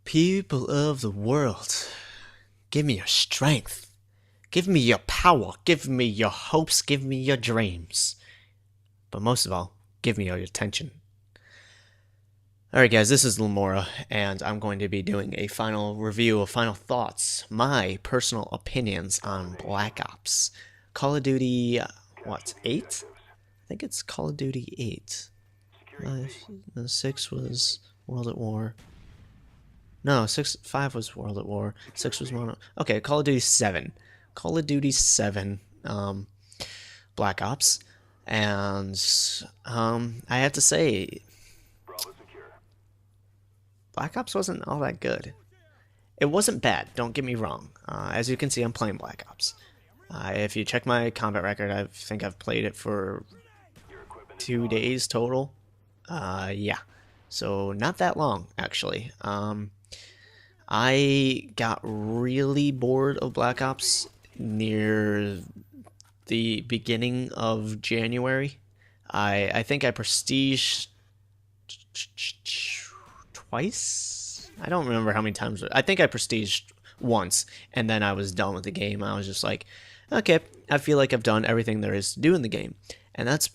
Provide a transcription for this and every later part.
People of the world, give me your strength. Give me your power. Give me your hopes. Give me your dreams. But most of all, give me your attention. Alright, guys, this is Lamoura, and I'm going to be doing a final review of final thoughts, my personal opinions on Black Ops. Call of Duty, what, 8? I think it's Call of Duty 8. The 6 was World at War. No, 5 was World at War. 6 was Mono. Okay, Call of Duty 7. Call of Duty 7, Black Ops. And, I have to say, Black Ops wasn't all that good. It wasn't bad, don't get me wrong. As you can see, I'm playing Black Ops. If you check my combat record, I think I've played it for 2 days total. Yeah. So, not that long, actually. I got really bored of Black Ops near the beginning of January. I think I prestiged twice. I don't remember how many times. I think I prestiged once, and then I was done with the game. I was just like, okay, I feel like I've done everything there is to do in the game, and that's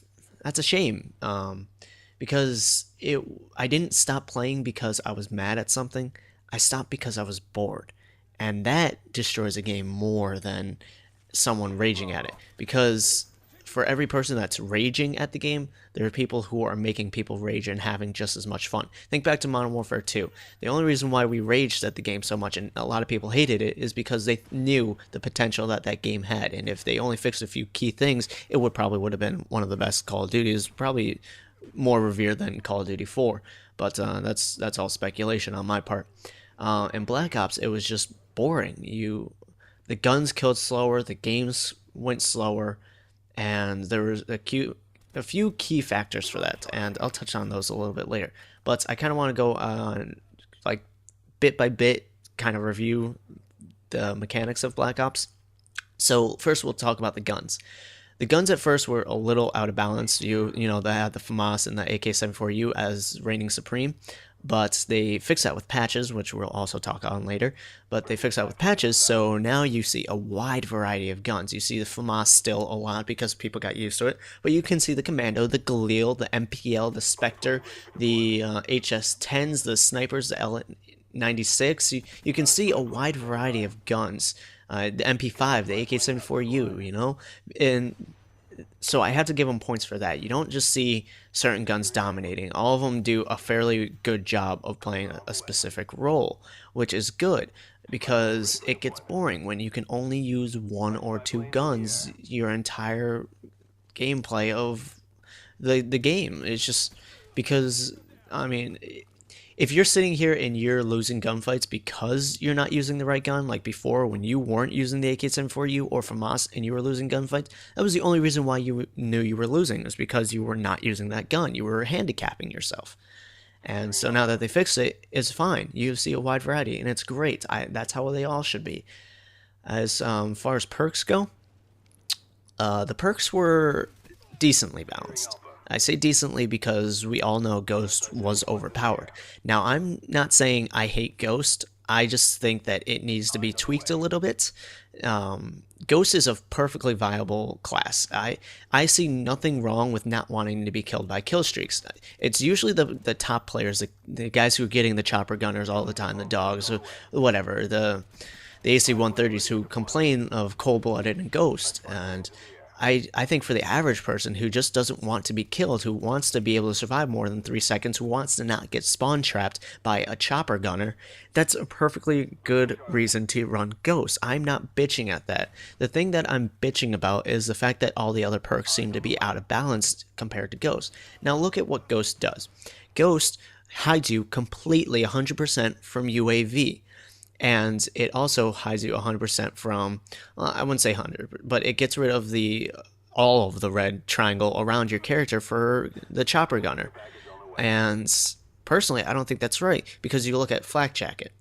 a shame. Because I didn't stop playing because I was mad at something. I stopped because I was bored. And that destroys a game more than someone raging at it. Because for every person that's raging at the game, there are people who are making people rage and having just as much fun. Think back to Modern Warfare 2. The only reason why we raged at the game so much and a lot of people hated it is because they knew the potential that that game had. And if they only fixed a few key things, it would have been one of the best Call of Duties, probably more revered than Call of Duty 4, but that's all speculation on my part. In Black Ops, it was just boring. The guns killed slower, the games went slower, and there was a few key factors for that, and I'll touch on those a little bit later. But I kind of want to go on like bit by bit, kind of review the mechanics of Black Ops. So first, we'll talk about the guns. The guns at first were a little out of balance. You know they had the FAMAS and the AK-74U as reigning supreme, but they fixed that with patches, which we'll also talk on later. But they fixed that with patches, so now you see a wide variety of guns. You see the FAMAS still a lot because people got used to it, but you can see the Commando, the Galil, the MPL, the Spectre, the HS-10s, the snipers, the L96. You can see a wide variety of guns. The MP5, the AK-74U, and so I have to give them points for that. You don't just see certain guns dominating. All of them do a fairly good job of playing a specific role, which is good because it gets boring when you can only use one or two guns your entire gameplay of the game. It's just because, I mean, if you're sitting here and you're losing gunfights because you're not using the right gun, like before when you weren't using the AK-74U or FAMAS and you were losing gunfights, that was the only reason why you knew you were losing, was because you were not using that gun. You were handicapping yourself. And so now that they fixed it, it's fine. You see a wide variety, and it's great. That's how they all should be. As far as perks go, the perks were decently balanced. I say decently because we all know Ghost was overpowered. Now, I'm not saying I hate Ghost. I just think that it needs to be tweaked a little bit. Ghost is a perfectly viable class. I see nothing wrong with not wanting to be killed by Killstreaks. It's usually the top players, the guys who are getting the chopper gunners all the time, the dogs, or whatever, the AC-130s who complain of cold-blooded and Ghost. And I think for the average person who just doesn't want to be killed, who wants to be able to survive more than 3 seconds, who wants to not get spawn trapped by a chopper gunner, that's a perfectly good reason to run Ghost. I'm not bitching at that. The thing that I'm bitching about is the fact that all the other perks seem to be out of balance compared to Ghost. Now look at what Ghost does. Ghost hides you completely 100% from UAV. And it also hides you 100% from, well, I wouldn't say 100, but it gets rid of all of the red triangle around your character for the chopper gunner. And personally, I don't think that's right, because you look at Flak Jacket.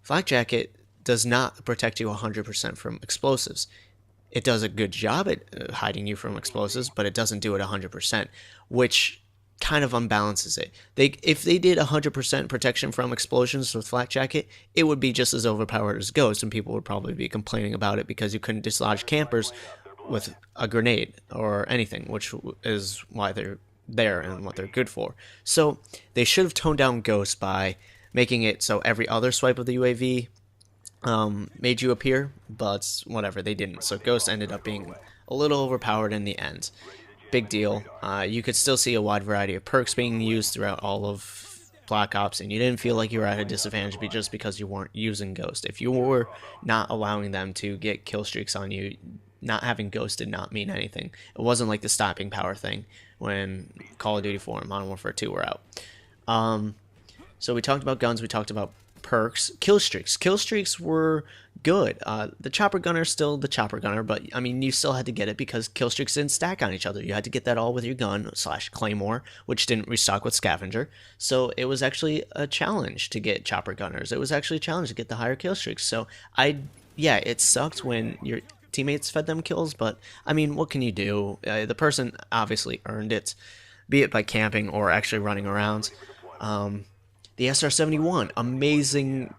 Flak Jacket does not protect you 100% from explosives. It does a good job at hiding you from explosives, but it doesn't do it 100%, which kind of unbalances it. If they did 100% protection from explosions with Flak Jacket, it would be just as overpowered as Ghost, and people would probably be complaining about it because you couldn't dislodge campers with a grenade or anything, which is why they're there and what they're good for. So they should have toned down Ghost by making it so every other swipe of the UAV made you appear, but whatever, they didn't. So Ghost ended up being a little overpowered in the end. Big deal. You could still see a wide variety of perks being used throughout all of Black Ops, and you didn't feel like you were at a disadvantage just because you weren't using Ghost. If you were not allowing them to get kill streaks on you, not having Ghost did not mean anything. It wasn't like the stopping power thing when Call of Duty 4 and Modern Warfare 2 were out. So we talked about guns, we talked about perks. Kill streaks were good. The chopper gunner is still the chopper gunner, but I mean, you still had to get it because kill streaks didn't stack on each other. You had to get that all with your gun / claymore, which didn't restock with scavenger. So it was actually a challenge to get chopper gunners. It was actually a challenge to get the higher kill streaks. So yeah, it sucked when your teammates fed them kills, but I mean, what can you do? The person obviously earned it, be it by camping or actually running around. The SR-71, amazing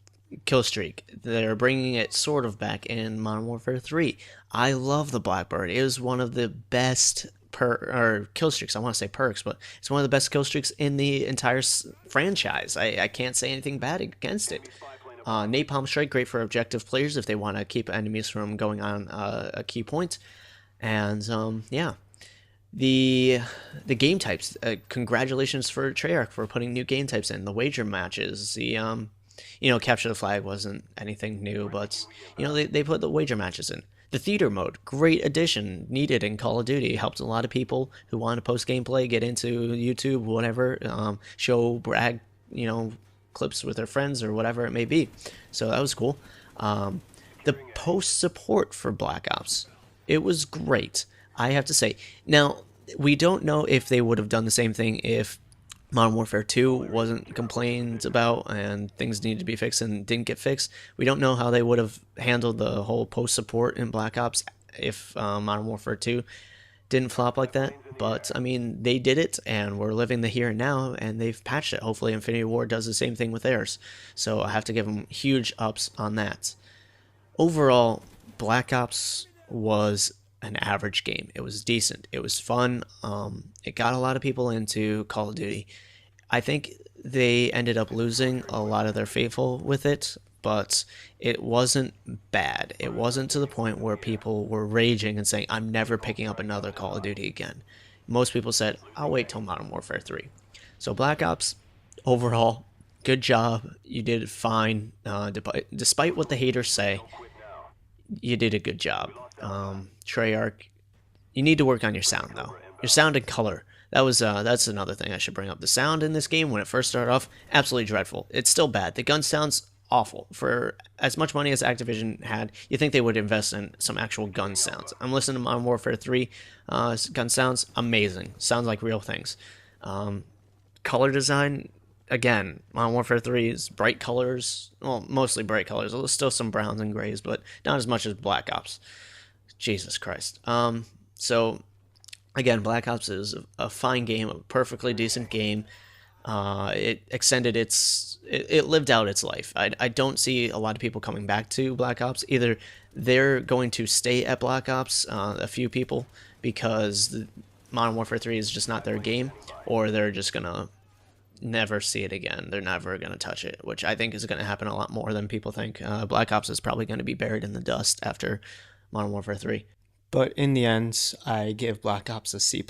kill streak. They're bringing it sort of back in Modern Warfare 3. I love the Blackbird. It was one of the best kill streaks. I want to say perks, but it's one of the best kill streaks in the entire franchise. I can't say anything bad against it. Napalm Strike, great for objective players if they want to keep enemies from going on a key point. And yeah. The game types, congratulations for Treyarch for putting new game types in. The wager matches, capture the flag wasn't anything new, but they put the wager matches in. The theater mode, great addition, needed in Call of Duty. Helped a lot of people who want to post gameplay, get into YouTube, whatever, brag, clips with their friends or whatever it may be. So that was cool. The post support for Black Ops, it was great, I have to say. Now, we don't know if they would have done the same thing if Modern Warfare 2 wasn't complained about and things needed to be fixed and didn't get fixed. We don't know how they would have handled the whole post support in Black Ops if Modern Warfare 2 didn't flop like that. But, I mean, they did it, and we're living the here and now, and they've patched it. Hopefully Infinity Ward does the same thing with theirs. So I have to give them huge ups on that. Overall, Black Ops was an average game. It was decent. It was fun. It got a lot of people into Call of Duty. I think they ended up losing a lot of their faithful with it, but it wasn't bad. It wasn't to the point where people were raging and saying, I'm never picking up another Call of Duty again. Most people said, I'll wait till Modern Warfare 3. So Black Ops, overall, good job. You did fine. Despite what the haters say, you did a good job. Treyarch, you need to work on your sound though. Your sound and color. That's another thing I should bring up. The sound in this game when it first started off, absolutely dreadful. It's still bad. The gun sounds awful. For as much money as Activision had, you think they would invest in some actual gun sounds. I'm listening to Modern Warfare 3 gun sounds, amazing. Sounds like real things. Color design, again, Modern Warfare 3 is bright colors, well, mostly bright colors. There's still some browns and grays, but not as much as Black Ops. Jesus Christ. So, again, Black Ops is a fine game, a perfectly decent game. It extended it lived out its life. I don't see a lot of people coming back to Black Ops. Either they're going to stay at Black Ops, a few people, because Modern Warfare 3 is just not their game, or they're just going to never see it again. They're never going to touch it, which I think is going to happen a lot more than people think. Black Ops is probably going to be buried in the dust after Modern Warfare 3. But in the end, I give Black Ops a C+.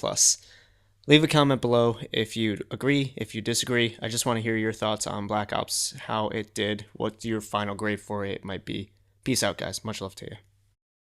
Leave a comment below if you agree, if you disagree. I just want to hear your thoughts on Black Ops, how it did, what your final grade for it might be. Peace out, guys. Much love to you.